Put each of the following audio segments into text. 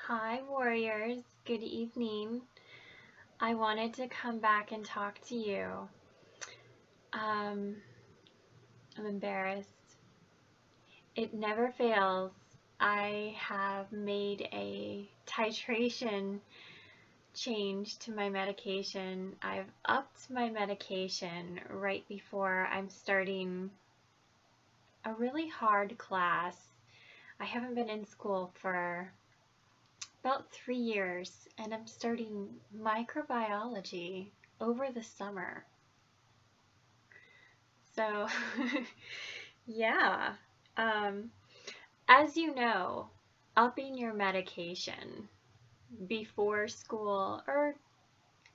Hi, warriors. Good evening. I wanted to come back and talk to you. I'm embarrassed. It never fails. I have made a titration change to my medication. I've upped my medication right before I'm starting a really hard class. I haven't been in school for about 3 years, and I'm starting microbiology over the summer. So, yeah. Um, as you know, upping your medication before school or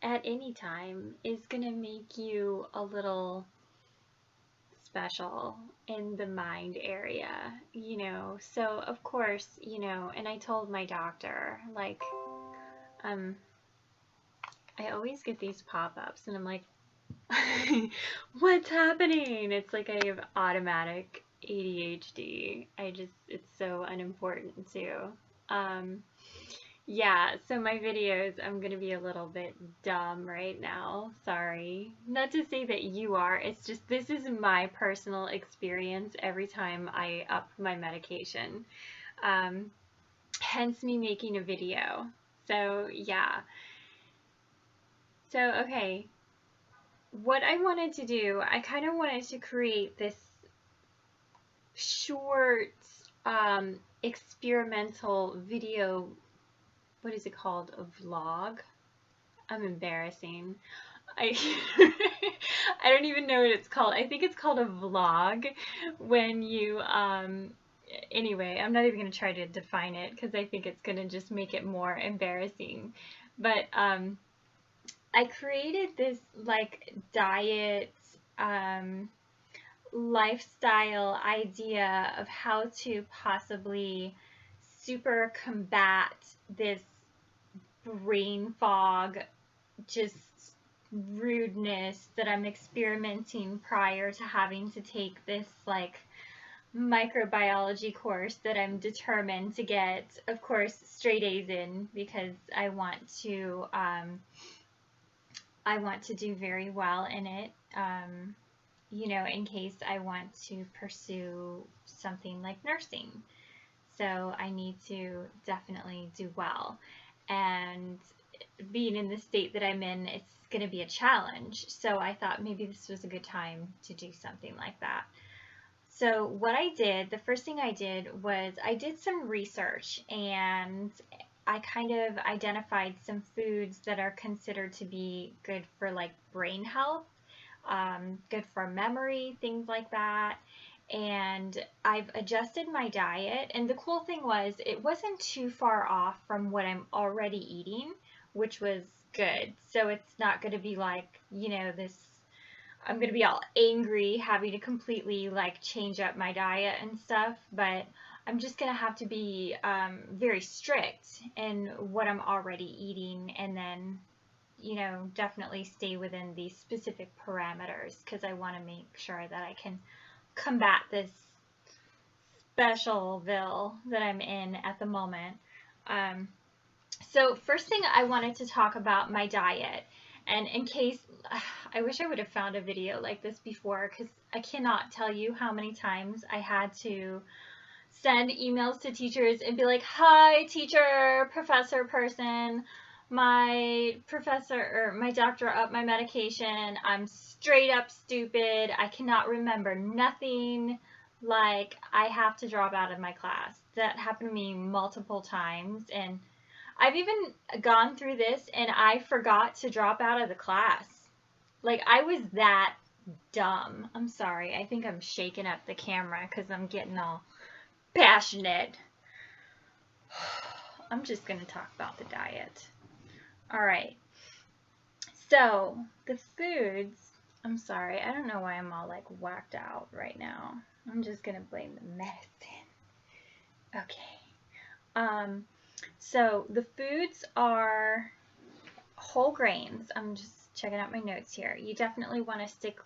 at any time is going to make you a little special in the mind area, So, of course, and I told my doctor, like, um, I always get these pop-ups and I'm like, what's happening? It's like I have automatic ADHD. It's so unimportant too. Um, yeah, so my videos, I'm gonna be a little bit dumb right now. Sorry. Not to say that you are, it's just this is my personal experience every time I up my medication. Um, Hence me making a video. So, yeah. So, okay. What I wanted to do, I kind of wanted to create this short experimental video. What is it called? A vlog? I'm embarrassing. I I don't even know what it's called. I think it's called a vlog when you anyway, I'm not even going to try to define it because I think it's going to just make it more embarrassing. But I created this like diet lifestyle idea of how to possibly super combat this brain fog, just rudeness that I'm experimenting prior to having to take this like microbiology course that I'm determined to get, of course, straight A's in because I want to do very well in it. In case I want to pursue something like nursing. So I need to definitely do well. And being in the state that I'm in, it's going to be a challenge. So I thought maybe this was a good time to do something like that. So what I did, the first thing I did was I did some research and I kind of identified some foods that are considered to be good for like brain health, good for memory, things like that. And I've adjusted my diet. And the cool thing was it wasn't too far off from what I'm already eating, which was good. So it's not going to be like, I'm going to be all angry having to completely like change up my diet and stuff. But I'm just going to have to be very strict in what I'm already eating, and then definitely stay within these specific parameters because I want to make sure that I can combat this specialville that I'm in at the moment. So first thing I wanted to talk about my diet. And in case, I wish I would have found a video like this before because I cannot tell you how many times I had to send emails to teachers and be like, hi, teacher, professor person, my professor or my doctor upped my medication. I'm straight up stupid. I cannot remember nothing. Like, I have to drop out of my class. That happened to me multiple times. And I've even gone through this and I forgot to drop out of the class. Like, I was that dumb. I'm sorry. I think I'm shaking up the camera because I'm getting all passionate. I'm just going to talk about the diet. All right. So, the foods, I'm sorry. I don't know why I'm all like whacked out right now. I'm just going to blame the medicine. Okay. So the foods are whole grains. I'm just checking out my notes here. You definitely want to stick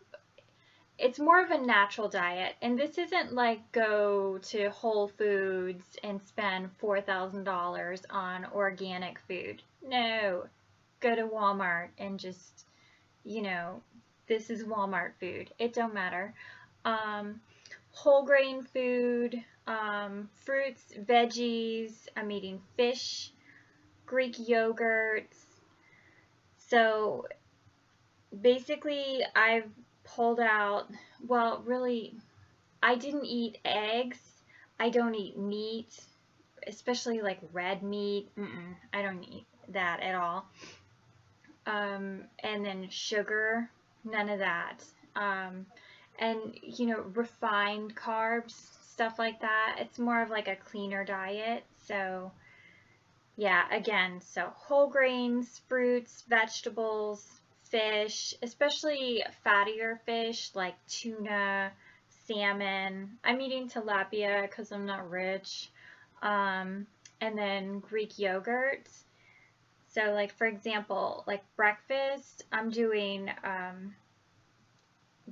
it's more of a natural diet. And this isn't like go to Whole Foods and spend $4,000 on organic food. No, go to Walmart and just, you know, this is Walmart food. It don't matter. Whole grain food, fruits, veggies. I'm eating fish, Greek yogurts. So basically, I've pulled out, well, really, I didn't eat eggs. I don't eat meat, especially like red meat. I don't eat that at all. And then sugar, none of that. And, you know, refined carbs, stuff like that. It's more of like a cleaner diet. So, yeah, again, so whole grains, fruits, vegetables, fish, especially fattier fish like tuna, salmon. I'm eating tilapia because I'm not rich. And then Greek yogurt. So, like, for example, like breakfast, I'm doing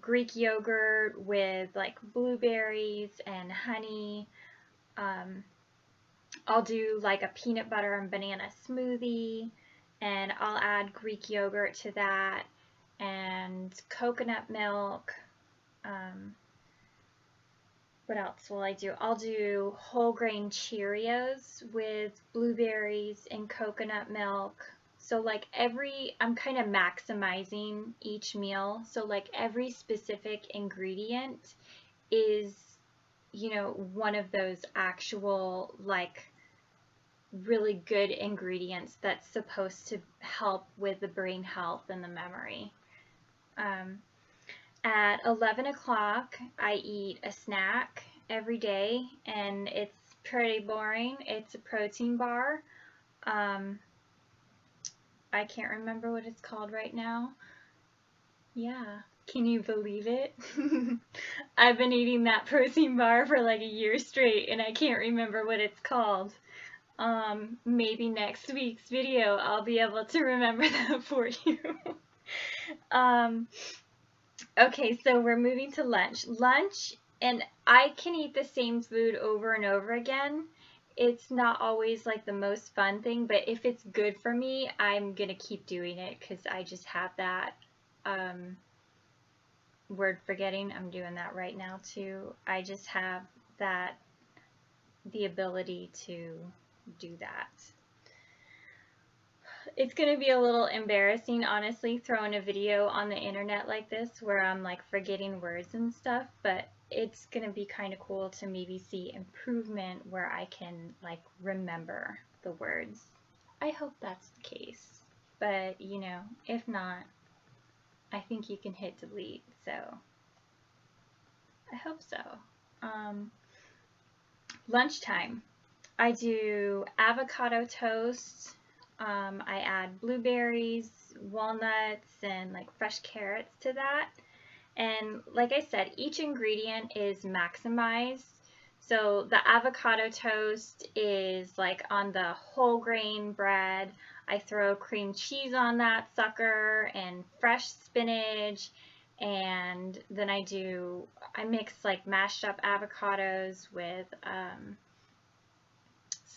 Greek yogurt with like blueberries and honey. I'll do like a peanut butter and banana smoothie, and I'll add Greek yogurt to that and coconut milk. What else will I do? I'll do whole grain Cheerios with blueberries and coconut milk. So like I'm kind of maximizing each meal. So like every specific ingredient is, you know, one of those actual like really good ingredients that's supposed to help with the brain health and the memory. At 11 o'clock, I eat a snack every day, and it's pretty boring. It's a protein bar. I can't remember what it's called right now. Yeah, can you believe it? I've been eating that protein bar for like a year straight, and I can't remember what it's called. Maybe next week's video I'll be able to remember that for you. Okay, so we're moving to lunch. Lunch, and I can eat the same food over and over again. It's not always like the most fun thing, but if it's good for me, I'm gonna keep doing it because I just have that word forgetting. I'm doing that right now too. I just have that, the ability to do that. It's going to be a little embarrassing, honestly, throwing a video on the internet like this where I'm like forgetting words and stuff, but it's going to be kind of cool to maybe see improvement where I can like remember the words. I hope that's the case, but you know, if not, I think you can hit delete, so I hope so. Lunchtime, I do avocado toast. I add blueberries, walnuts, and like fresh carrots to that. And like I said, each ingredient is maximized. So the avocado toast is like on the whole grain bread. I throw cream cheese on that sucker and fresh spinach. And then I mix like mashed up avocados with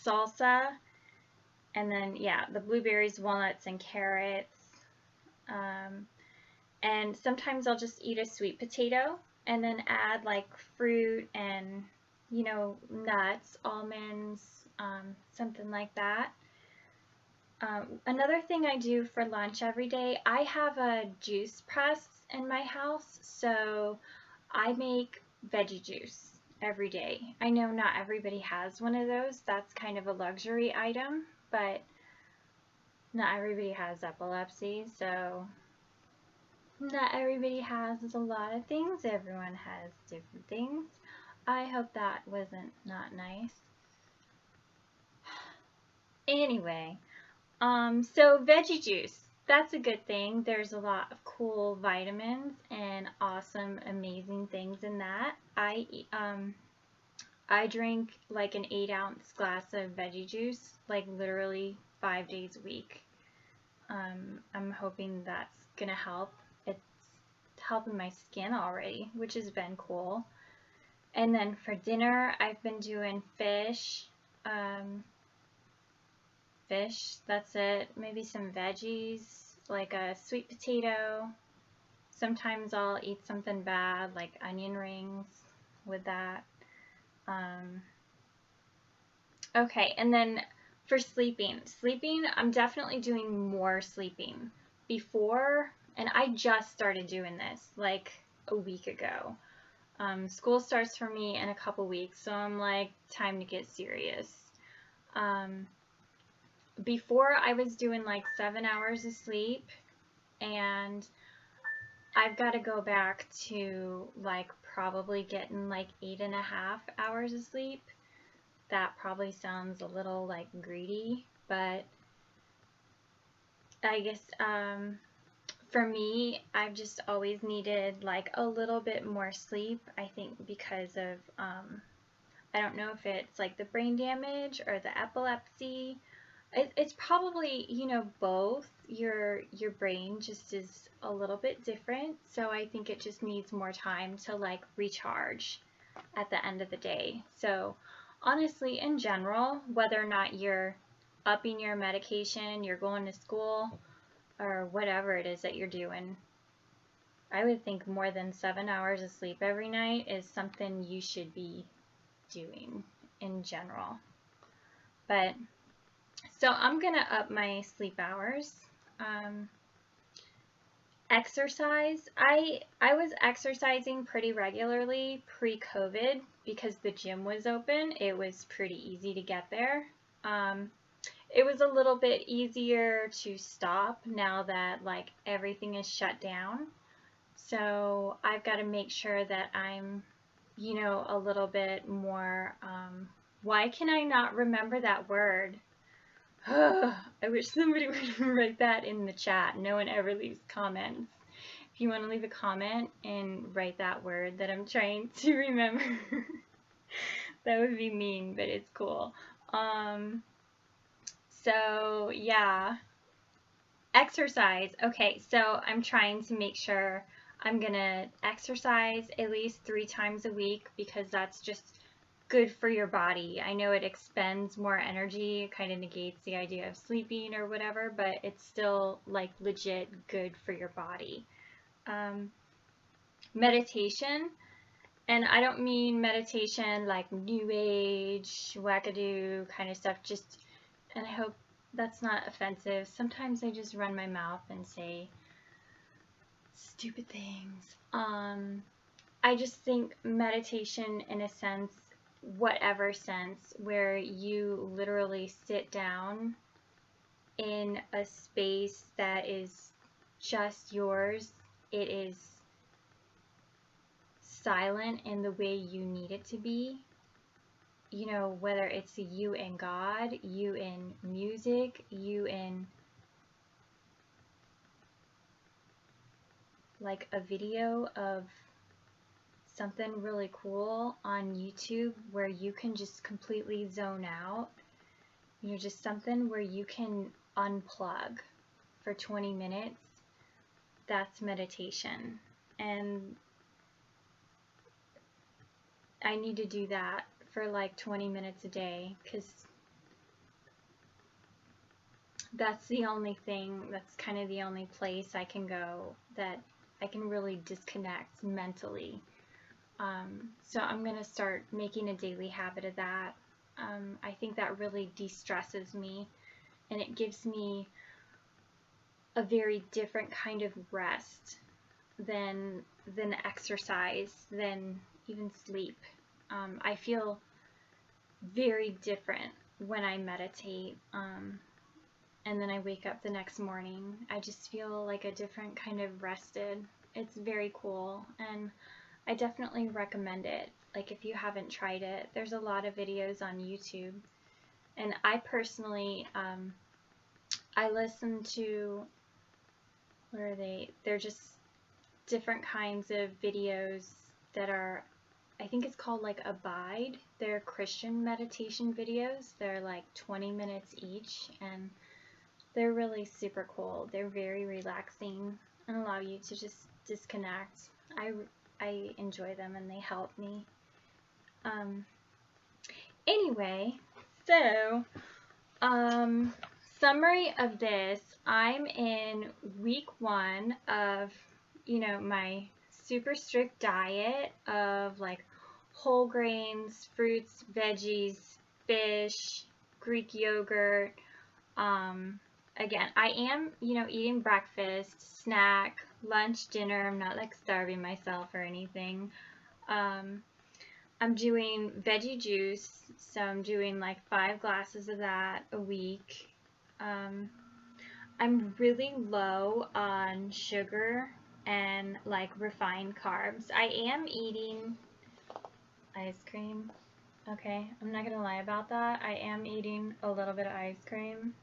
salsa. And then, yeah, the blueberries, walnuts, and carrots. And sometimes I'll just eat a sweet potato and then add like fruit and, you know, nuts, almonds, something like that. Another thing I do for lunch every day, I have a juice press in my house, so I make veggie juice every day. I know not everybody has one of those. That's kind of a luxury item, but not everybody has epilepsy, so not everybody has a lot of things. Everyone has different things. I hope that wasn't not nice. Anyway, so veggie juice, that's a good thing. There's a lot of cool vitamins and awesome, amazing things in that. I drink like an 8-ounce glass of veggie juice, like literally 5 days a week. I'm hoping that's gonna help. It's helping my skin already, which has been cool. And then for dinner, I've been doing fish. Fish, that's it. Maybe some veggies, like a sweet potato. Sometimes I'll eat something bad, like onion rings with that. Okay, and then for sleeping, I'm definitely doing more sleeping. Before, and I just started doing this like a week ago. School starts for me in a couple weeks, so I'm like, time to get serious. Before I was doing like 7 hours of sleep, and I've got to go back to like probably getting like 8.5 hours of sleep. That probably sounds a little like greedy, but I guess for me, I've just always needed like a little bit more sleep. I think because of I don't know if it's like the brain damage or the epilepsy. It's probably, you know, both. Your brain just is a little bit different, so I think it just needs more time to like recharge at the end of the day. So honestly, in general, whether or not you're upping your medication, you're going to school, or whatever it is that you're doing, I would think more than 7 hours of sleep every night is something you should be doing in general. But so I'm gonna up my sleep hours. Exercise. I was exercising pretty regularly pre-COVID because the gym was open. It was pretty easy to get there. It was a little bit easier to stop now that like everything is shut down. So I've got to make sure that I'm, you know, a little bit more, why can I not remember that word? I wish somebody would write that in the chat. No one ever leaves comments. If you want to leave a comment and write that word that I'm trying to remember, that would be mean, but it's cool. So yeah, exercise. Okay, so I'm trying to make sure I'm gonna exercise at least 3 times a week because that's just good for your body. I know it expends more energy, it kind of negates the idea of sleeping or whatever, but it's still like legit good for your body. Meditation, and I don't mean meditation like new age, wackadoo kind of stuff, just, and I hope that's not offensive. Sometimes I just run my mouth and say stupid things. I just think meditation in a sense, whatever sense, where you literally sit down in a space that is just yours. It is silent in the way you need it to be. You know, whether it's you and God, you in music, you in like a video of something really cool on YouTube where you can just completely zone out. You know, just something where you can unplug for 20 minutes. That's meditation. And I need to do that for like 20 minutes a day because that's the only thing, that's kind of the only place I can go that I can really disconnect mentally. So I'm going to start making a daily habit of that. I think that really de-stresses me, and it gives me a very different kind of rest than exercise, than even sleep. I feel very different when I meditate, and then I wake up the next morning. I just feel like a different kind of rested. It's very cool, and I definitely recommend it. Like if you haven't tried it, there's a lot of videos on YouTube, and I personally, I listen to, what are they? They're just different kinds of videos that are, I think it's called like Abide. They're Christian meditation videos. They're like 20 minutes each, and they're really super cool. They're very relaxing and allow you to just disconnect. I enjoy them and they help me. Anyway, so summary of this, I'm in week 1 of, my super strict diet of like whole grains, fruits, veggies, fish, Greek yogurt. Again, I am, eating breakfast, snack, lunch, dinner. I'm not like starving myself or anything. I'm doing veggie juice, so I'm doing like 5 glasses of that a week. I'm really low on sugar and like refined carbs. I am eating ice cream. Okay, I'm not gonna lie about that. I am eating a little bit of ice cream.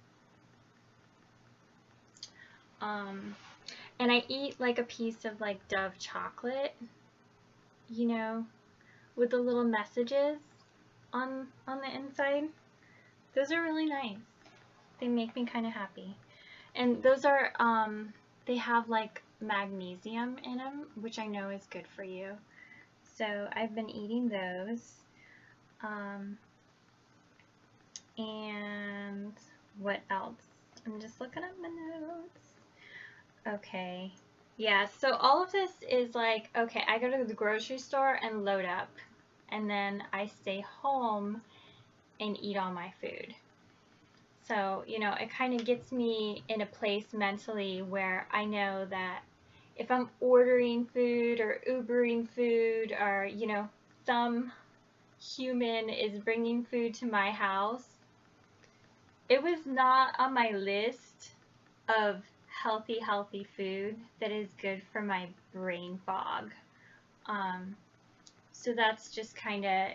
And I eat like a piece of like Dove chocolate, with the little messages on the inside. Those are really nice. They make me kind of happy. And those are, they have like magnesium in them, which I know is good for you. So I've been eating those. And what else? I'm just looking at my notes. Okay. Yeah, so all of this is like, okay, I go to the grocery store and load up. And then I stay home and eat all my food. So, it kind of gets me in a place mentally where I know that if I'm ordering food or Ubering food or, some human is bringing food to my house, it was not on my list of healthy food that is good for my brain fog. So that's just kind of,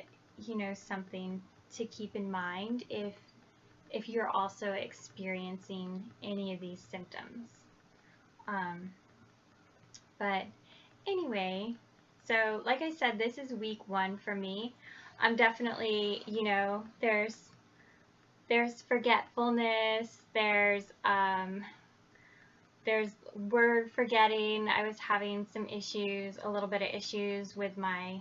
something to keep in mind if you're also experiencing any of these symptoms. But anyway, so like I said, this is week 1 for me. I'm definitely, there's forgetfulness, there's word forgetting. I was having some issues, a little bit of issues with my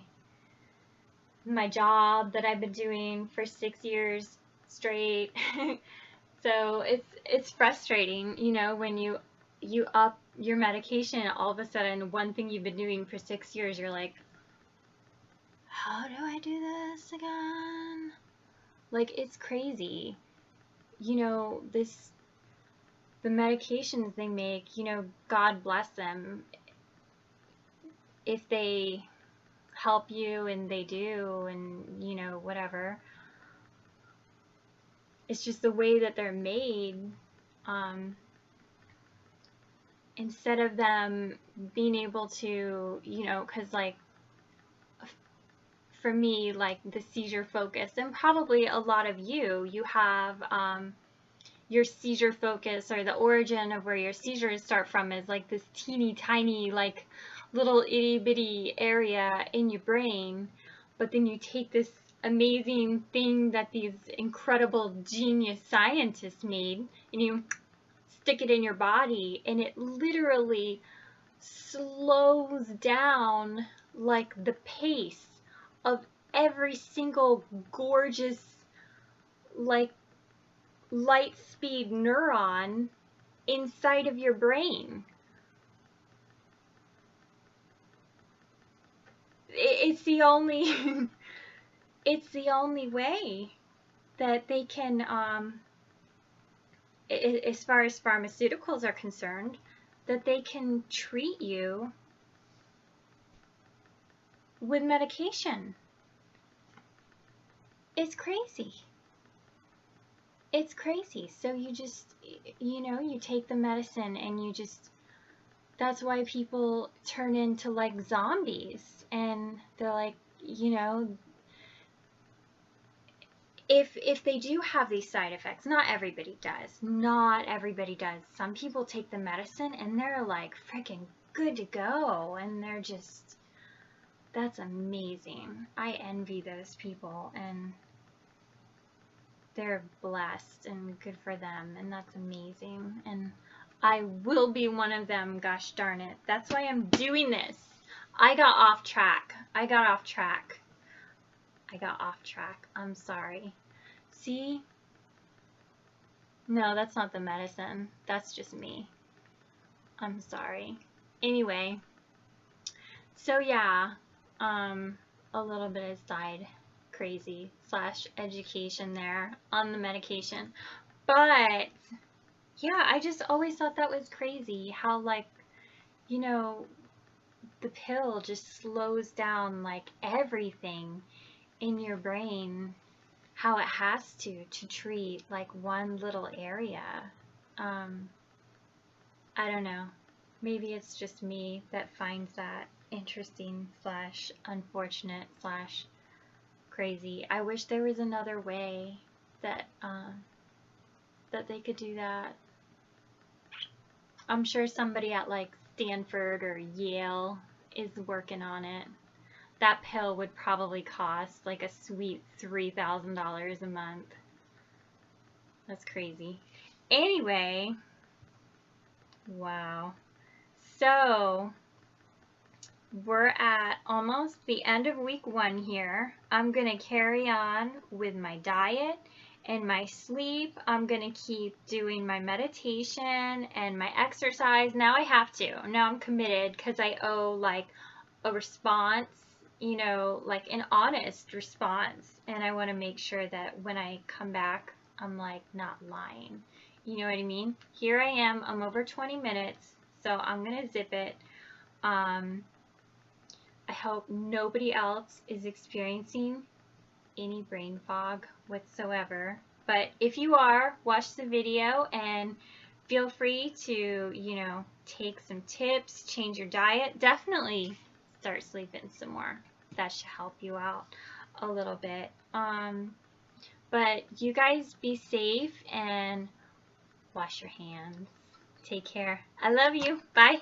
job that I've been doing for 6 years straight. So it's frustrating, when you up your medication, all of a sudden one thing you've been doing for 6 years, you're like, how do I do this again? Like, it's crazy. The medications they make, God bless them if they help you, and they do, and whatever. It's just the way that they're made. Instead of them being able to, because like for me, like the seizure focus, and probably a lot of you have your seizure focus, or the origin of where your seizures start from is like this teeny tiny, like little itty bitty area in your brain, but then you take this amazing thing that these incredible genius scientists made and you stick it in your body, and it literally slows down like the pace of every single gorgeous, like, light speed neuron inside of your brain. It's the only it's the only way that they can, as far as pharmaceuticals are concerned, that they can treat you with medication. It's crazy. It's crazy. So you just, you take the medicine and you just, that's why people turn into like zombies, and they're like, if they do have these side effects, not everybody does. Not everybody does. Some people take the medicine and they're like freaking good to go, and they're just, that's amazing. I envy those people, and they're blessed and good for them, and that's amazing. And I will be one of them, gosh darn it. That's why I'm doing this. I got off track. I'm sorry. See? No, that's not the medicine. That's just me. I'm sorry. Anyway, so yeah, a little bit of side crazy / education there on the medication. But yeah, I just always thought that was crazy how, like, you know, the pill just slows down like everything in your brain, how it has to treat like one little area. I don't know. Maybe it's just me that finds that interesting / unfortunate / crazy. I wish there was another way that that they could do that. I'm sure somebody at like Stanford or Yale is working on it. That pill would probably cost like a sweet $3,000 a month. That's crazy. Anyway, wow. So we're at almost the end of week 1 here. I'm going to carry on with my diet and my sleep. I'm going to keep doing my meditation and my exercise. Now I have to. Now I'm committed because I owe like a response, you know, like an honest response. And I want to make sure that when I come back, I'm like not lying. You know what I mean? Here I am. I'm over 20 minutes. So I'm going to zip it. I hope nobody else is experiencing any brain fog whatsoever. But if you are, watch the video and feel free to, you know, take some tips, change your diet. Definitely start sleeping some more. That should help you out a little bit. But you guys be safe and wash your hands. Take care. I love you. Bye.